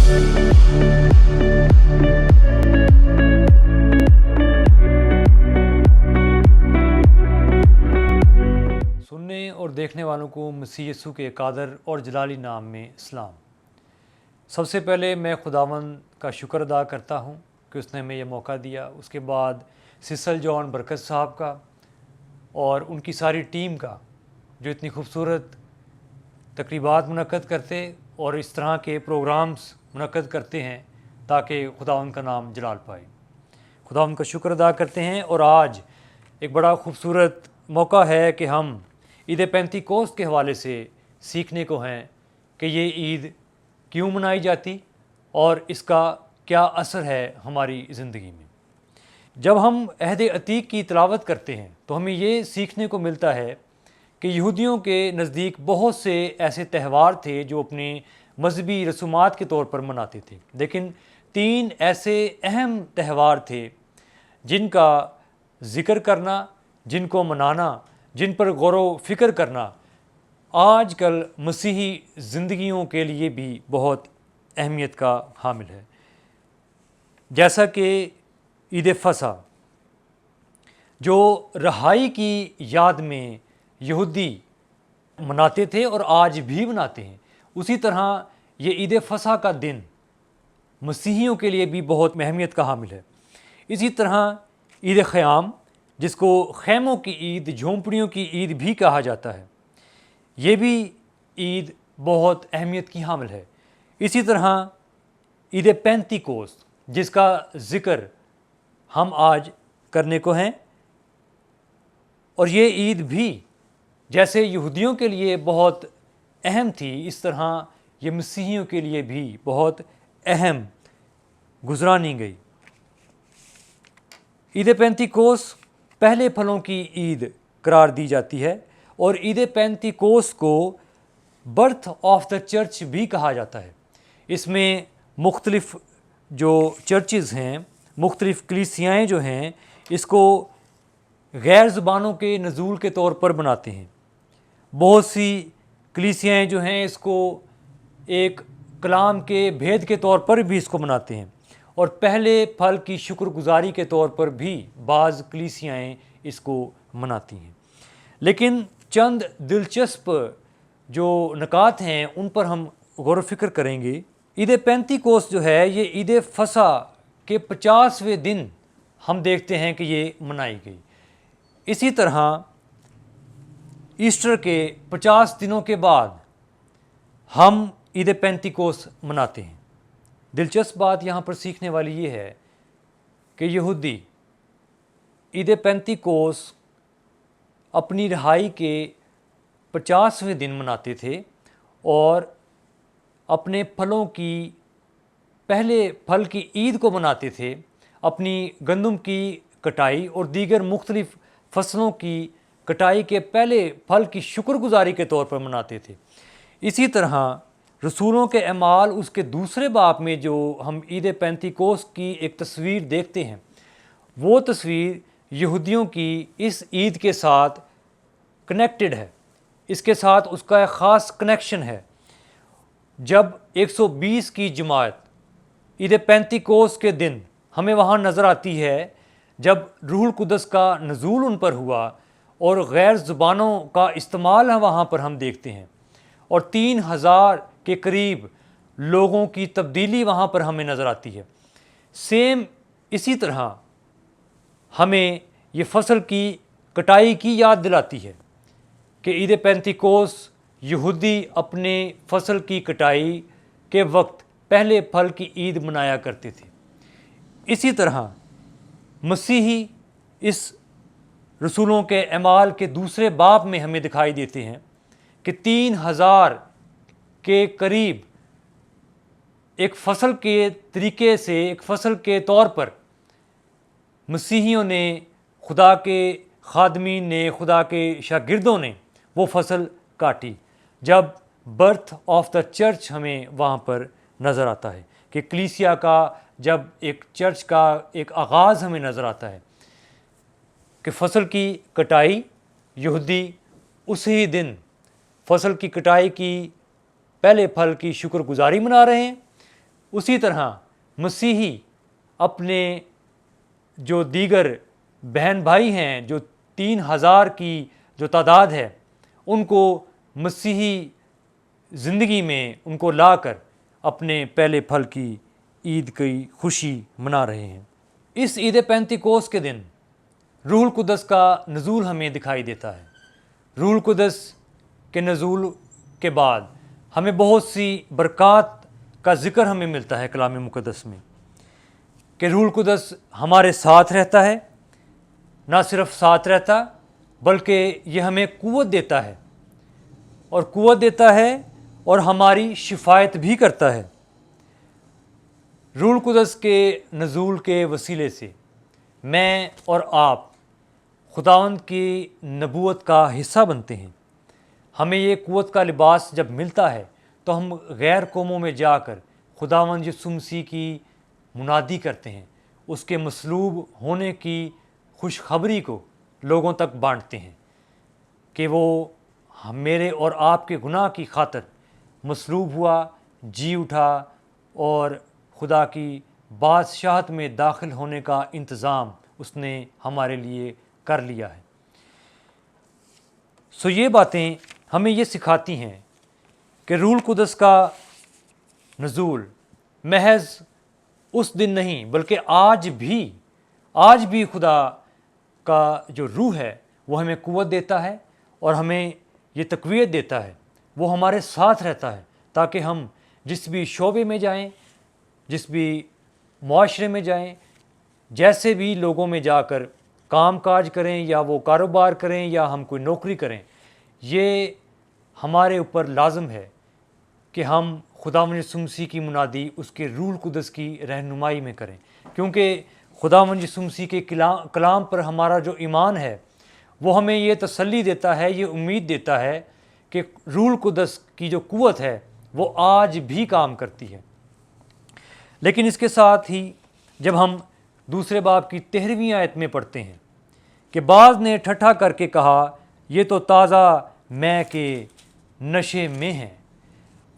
سننے اور دیکھنے والوں کو مسیح یسوع کے قادر اور جلالی نام میں سلام۔ سب سے پہلے میں خداوند کا شکر ادا کرتا ہوں کہ اس نے ہمیں یہ موقع دیا۔ اس کے بعد سسل جان برکت صاحب کا اور ان کی ساری ٹیم کا جو اتنی خوبصورت تقریبات منعقد کرتے اور اس طرح کے پروگرامز منعقد کرتے ہیں تاکہ خداوند کا نام جلال پائے۔ خداوند کا شکر ادا کرتے ہیں، اور آج ایک بڑا خوبصورت موقع ہے کہ ہم عید پینتیکوست کے حوالے سے سیکھنے کو ہیں کہ یہ عید کیوں منائی جاتی اور اس کا کیا اثر ہے ہماری زندگی میں۔ جب ہم عہد عتیق کی تلاوت کرتے ہیں تو ہمیں یہ سیکھنے کو ملتا ہے کہ یہودیوں کے نزدیک بہت سے ایسے تہوار تھے جو اپنے مذہبی رسومات کے طور پر مناتے تھے، لیکن 3 ایسے اہم تہوار تھے جن کا ذکر کرنا، جن کو منانا، جن پر غور و فکر کرنا آج کل مسیحی زندگیوں کے لیے بھی بہت اہمیت کا حامل ہے، جیسا کہ عید فصح جو رہائی کی یاد میں یہودی مناتے تھے اور آج بھی مناتے ہیں، اسی طرح یہ عید فصح کا دن مسیحیوں کے لیے بھی بہت اہمیت کا حامل ہے۔ اسی طرح عید خیام، جس کو خیموں کی عید، جھونپڑیوں کی عید بھی کہا جاتا ہے، یہ بھی عید بہت اہمیت کی حامل ہے۔ اسی طرح عید پینتیکوست، جس کا ذکر ہم آج کرنے کو ہیں، اور یہ عید بھی جیسے یہودیوں کے لیے بہت اہم تھی، اس طرح یہ مسیحیوں کے لیے بھی بہت اہم گزرانی گئی۔ عید پینتیکوست پہلے پھلوں کی عید قرار دی جاتی ہے، اور عید پینتیکوست کو برتھ آف دا چرچ بھی کہا جاتا ہے۔ اس میں مختلف جو چرچز ہیں، مختلف کلیسیائیں جو ہیں، اس کو غیر زبانوں کے نزول کے طور پر مناتے ہیں۔ بہت سی کلیسیائیں جو ہیں اس کو ایک کلام کے بھید کے طور پر بھی اس کو مناتے ہیں، اور پہلے پھل کی شکر گزاری کے طور پر بھی بعض کلیسیائیں اس کو مناتی ہیں۔ لیکن چند دلچسپ جو نکات ہیں ان پر ہم غور و فکر کریں گے۔ عید پینتیکوست جو ہے یہ عید فصح کے 50ویں دن ہم دیکھتے ہیں کہ یہ منائی گئی۔ اسی طرح ایسٹر کے 50 دنوں کے بعد ہم عید پینتیکوست مناتے ہیں۔ دلچسپ بات یہاں پر سیکھنے والی یہ ہے کہ یہودی عید پینتیکوست اپنی رہائی کے 50ویں دن مناتے تھے، اور اپنے پھلوں کی پہلے پھل کی عید کو مناتے تھے، اپنی گندم کی کٹائی اور دیگر مختلف فصلوں کی کٹائی کے پہلے پھل کی شکر گزاری کے طور پر مناتے تھے۔ اسی طرح رسولوں کے اعمال اس کے دوسرے باب میں جو ہم عید پینتیکوست کی ایک تصویر دیکھتے ہیں، وہ تصویر یہودیوں کی اس عید کے ساتھ کنیکٹڈ ہے، اس کے ساتھ اس کا ایک خاص کنیکشن ہے۔ جب 120 کی جماعت عید پینتیکوست کے دن ہمیں وہاں نظر آتی ہے، جب روح القدس کا نزول ان پر ہوا اور غیر زبانوں کا استعمال وہاں پر ہم دیکھتے ہیں، اور 3000 کے قریب لوگوں کی تبدیلی وہاں پر ہمیں نظر آتی ہے۔ سیم اسی طرح ہمیں یہ فصل کی کٹائی کی یاد دلاتی ہے کہ عید پینتیکوست یہودی اپنے فصل کی کٹائی کے وقت پہلے پھل کی عید منایا کرتے تھے۔ اسی طرح مسیحی اس رسولوں کے اعمال کے دوسرے باب میں ہمیں دکھائی دیتے ہیں کہ 3000 کے قریب ایک فصل کے طریقے سے، ایک فصل کے طور پر مسیحیوں نے، خدا کے خادمین نے، خدا کے شاگردوں نے وہ فصل کاٹی، جب برتھ آف دا چرچ ہمیں وہاں پر نظر آتا ہے کہ کلیسیا کا جب ایک چرچ کا ایک آغاز ہمیں نظر آتا ہے کہ فصل کی کٹائی، یہودی اسی دن فصل کی کٹائی کی پہلے پھل کی شکر گزاری منا رہے ہیں، उसी तरह मसीही अपने जो दीगर बहन भाई हैं, जो 3000 की जो तादाद है, उनको मसीही ज़िंदगी में उनको लाकर अपने पहले फल की ईद की खुशी मना रहे हैं। इस ईद पेंतिकोस के दिन रूहुल कुदस का नज़ूल हमें दिखाई देता है। रूहुल कुदस के नज़ूल के बाद हमें बहुत सी बरक़ात का ज़िक्र हमें मिलता है कलाम मुक़द्दस में, कि रूहुल कुदस हमारे साथ रहता है, ना सिर्फ साथ रहता बल्कि ये हमें क़ुव्वत देता है, और क़ुव्वत देता है और हमारी शिफायत भी करता है। रूहुल कुदस के नज़ूल के वसीले से मैं और आप खुदावंद की नबूवत का हिस्सा बनते हैं। हमें ये क़ुव्वत का लिबास जब मिलता है तो हम गैर कौमों में जाकर खुदावंद यीशु मसीह की मुनादी करते हैं, उसके मसलूब होने की खुशखबरी को लोगों तक बांटते हैं कि वो मेरे और आपके गुनाह की खातिर मसलूब हुआ, जी उठा और खुदा की बादशाहत में दाखिल होने का इंतज़ाम उसने हमारे लिए कर लिया है। सो ये बातें हमें ये सिखाती हैं कि रूहुल कुदस का नज़ूल महज उस दिन नहीं बल्कि आज भी खुदा का जो रूह है वो हमें क़ुव्वत देता है और हमें ये तक़वियत देता है, वो हमारे साथ रहता है, ताकि हम जिस भी शोबे में जाएं, जिस भी मुआशरे में जाएं, जैसे भी लोगों में जाकर काम काज करें या वो कारोबार करें या हम कोई नौकरी करें, ये हमारे ऊपर लाजम है कि हम खुदावंद यीशु मसीह की मुनादी उसके रूहुल कुदस की रहनुमाई में करें, क्योंकि खुदावंद यीशु मसीह के कलाम पर हमारा जो ईमान है वो हमें ये तसल्ली देता है, ये उम्मीद देता है कि रूहुल कुदस की जो क़ुव्वत है वो आज भी काम करती है। लेकिन इसके साथ ही जब हम दूसरे बाब की 13वीं आयत में पढ़ते हैं कि बाज़ ने ठट्ठा करके कहा, ये तो ताज़ा मै के नशे में हैं।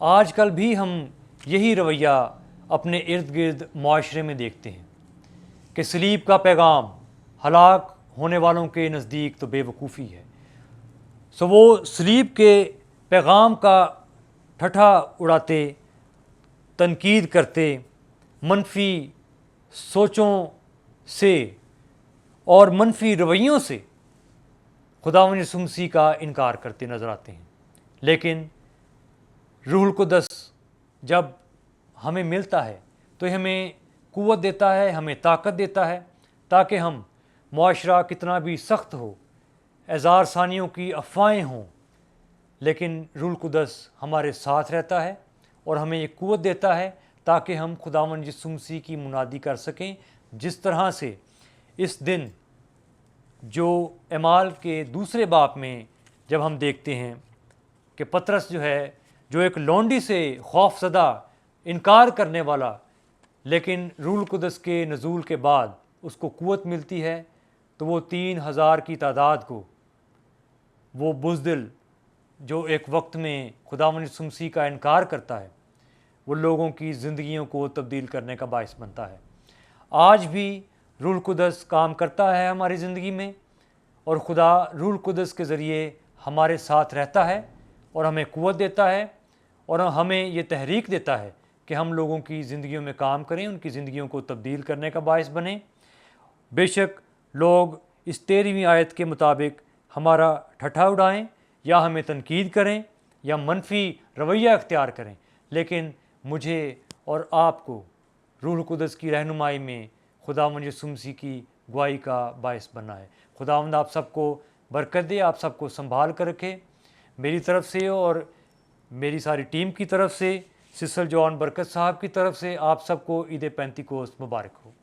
आजकल भी हम यही रवैया अपने इर्द गिर्द मुआशरे में देखते हैं कि सलीब का पैगाम हलाक होने वालों के नज़दीक तो बेवकूफ़ी है। सो वो सलीब के पैगाम का ठट्ठा उड़ाते, तनकीद करते, मनफी सोचों से और मनफी रवैयों से खुदावंद यीशु मसीह का इनकार करते नज़र आते हैं। लेकिन रूहुल कुदस जब हमें मिलता है तो हमें क़ुव्वत देता है, हमें ताकत देता है, ताकि हम मुआशरा कितना भी सख्त हो, एज़ार सानियों की अफ़वाहें हों, लेकिन रूहुल कुदस हमारे साथ रहता है और हमें ये क़ुव्वत देता है ताकि हम खुदावंद यीशु मसीह की मुनादी कर सकें। जिस तरह से इस दिन जो एमाल के दूसरे बाब में जब हम देखते हैं कि पतरस जो है, जो एक लौंडी से खौफज़दा इनकार करने वाला, लेकिन रूहुल कुदस के नज़ूल के बाद उसको क़ुव्वत मिलती है, तो वो 3000 की तादाद को वो बुज़दिल जो एक वक्त में खुदावंद यीशु मसीह का इनकार करता है, वो लोगों की ज़िंदगियों को तब्दील करने का बाइस बनता है। आज भी रूहुल कुदस काम करता है हमारी ज़िंदगी में, और खुदा रूहुल कुदस के ज़रिए हमारे साथ रहता है और हमें क़ुव्वत देता है और हमें ये तहरीक देता है कि हम लोगों की ज़िंदगियों में काम करें, उनकी ज़िंदगियों को तब्दील करने का बाइस बने। बेशक लोग इस 13वीं आयत के मुताबिक हमारा ठट्ठा उड़ाएं या हमें तनकीद करें या मनफी रवैया अख्तियार करें, लेकिन मुझे और आपको रूहुल कुदस की रहनुमाई में खुदावंद यीशु मसीह की गवाही का बाइस बनना है। खुदावंद आप सबको बरकत दे, आप सबको संभाल कर रखे। मेरी तरफ से और मेरी सारी टीम की तरफ से, सिस्टर जॉन बरकत साहब की तरफ से आप सबको ईद पेंतिकोस मुबारक हो।